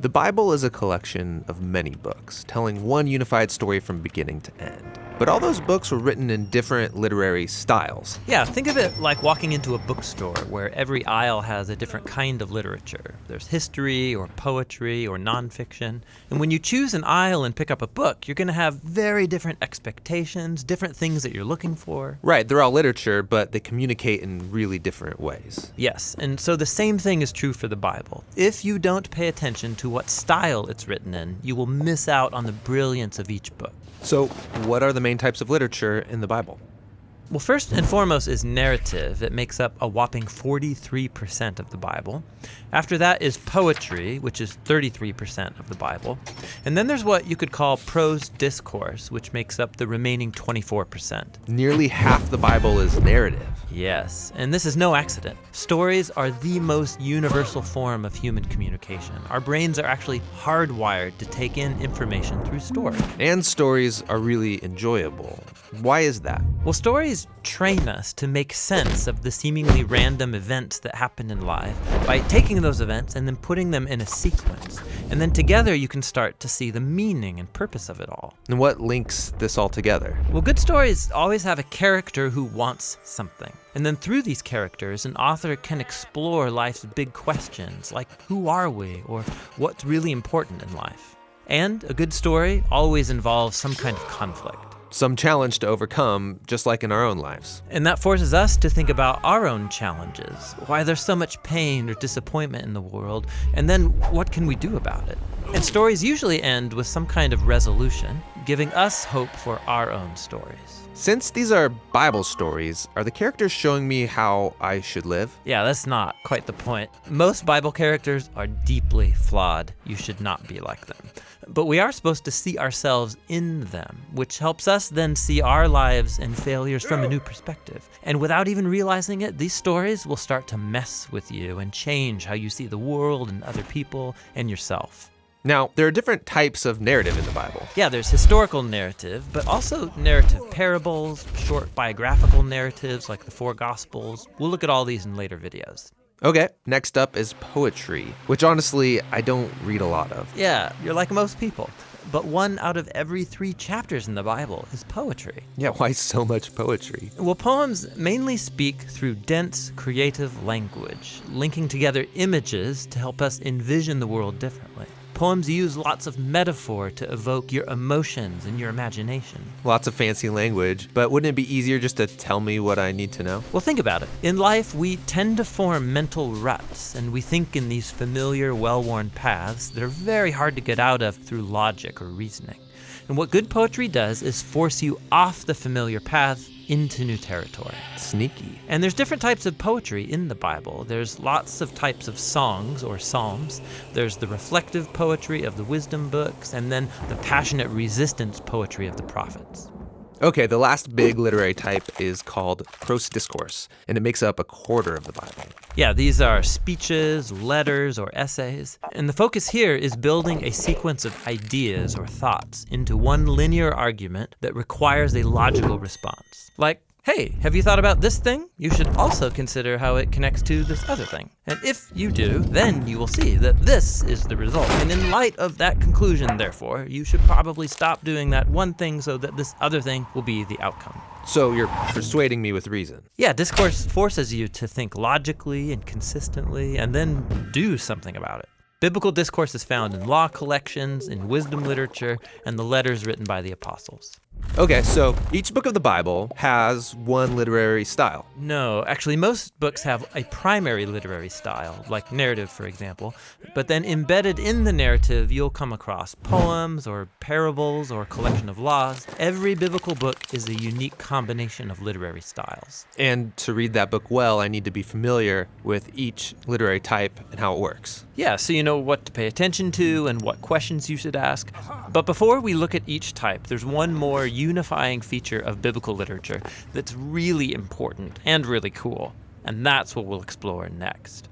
The Bible is a collection of many books, telling one unified story from beginning to end. But all those books were written in different literary styles. Yeah, think of it like walking into a bookstore where every aisle has a different kind of literature. There's history or poetry or nonfiction. And when you choose an aisle and pick up a book, you're going to have very different expectations, different things that you're looking for. Right, they're all literature, but they communicate in really different ways. Yes, and so the same thing is true for the Bible. If you don't pay attention to what style it's written in, you will miss out on the brilliance of each book. So, what are the main types of literature in the Bible? Well, first and foremost is narrative. It makes up a whopping 43% of the Bible. After that is poetry, which is 33% of the Bible. And then there's what you could call prose discourse, which makes up the remaining 24%. Nearly half the Bible is narrative. Yes, and this is no accident. Stories are the most universal form of human communication. Our brains are actually hardwired to take in information through story. And stories are really enjoyable. Why is that? Well, stories train us to make sense of the seemingly random events that happen in life by taking those events and then putting them in a sequence. And then together you can start to see the meaning and purpose of it all. And what links this all together? Well, good stories always have a character who wants something. And then through these characters, an author can explore life's big questions, like who are we, or what's really important in life. And a good story always involves some kind of conflict. Some challenge to overcome, just like in our own lives. And that forces us to think about our own challenges, why there's so much pain or disappointment in the world, and then what can we do about it? And stories usually end with some kind of resolution, giving us hope for our own stories. Since these are Bible stories, are the characters showing me how I should live? Yeah, that's not quite the point. Most Bible characters are deeply flawed. You should not be like them. But we are supposed to see ourselves in them, which helps us then see our lives and failures from a new perspective. And without even realizing it, these stories will start to mess with you and change how you see the world and other people and yourself. Now, there are different types of narrative in the Bible. Yeah, there's historical narrative, but also narrative parables, short biographical narratives like the four Gospels. We'll look at all these in later videos. Okay, next up is poetry, which honestly, I don't read a lot of. Yeah, you're like most people. But 1 out of every 3 chapters in the Bible is poetry. Yeah, why so much poetry? Well, poems mainly speak through dense, creative language, linking together images to help us envision the world differently. Poems use lots of metaphor to evoke your emotions and your imagination. Lots of fancy language, but wouldn't it be easier just to tell me what I need to know? Well, think about it. In life, we tend to form mental ruts, and we think in these familiar, well-worn paths that are very hard to get out of through logic or reasoning. And what good poetry does is force you off the familiar path into new territory. Sneaky. And there's different types of poetry in the Bible. There's lots of types of songs or psalms. There's the reflective poetry of the wisdom books, and then the passionate resistance poetry of the prophets. Okay, the last big literary type is called prose discourse, and it makes up a quarter of the Bible. Yeah, these are speeches, letters, or essays. And the focus here is building a sequence of ideas or thoughts into one linear argument that requires a logical response. Like, hey, have you thought about this thing? You should also consider how it connects to this other thing. And if you do, then you will see that this is the result. And in light of that conclusion, therefore, you should probably stop doing that one thing so that this other thing will be the outcome. So you're persuading me with reason. Yeah, discourse forces you to think logically and consistently and then do something about it. Biblical discourse is found in law collections, in wisdom literature, and the letters written by the apostles. Okay, so each book of the Bible has one literary style. No, actually most books have a primary literary style, like narrative, for example, but then embedded in the narrative, you'll come across poems or parables or a collection of laws. Every biblical book is a unique combination of literary styles. And to read that book well, I need to be familiar with each literary type and how it works. Yeah, so you know what to pay attention to and what questions you should ask. But before we look at each type, there's one more unifying feature of biblical literature that's really important and really cool. And that's what we'll explore next.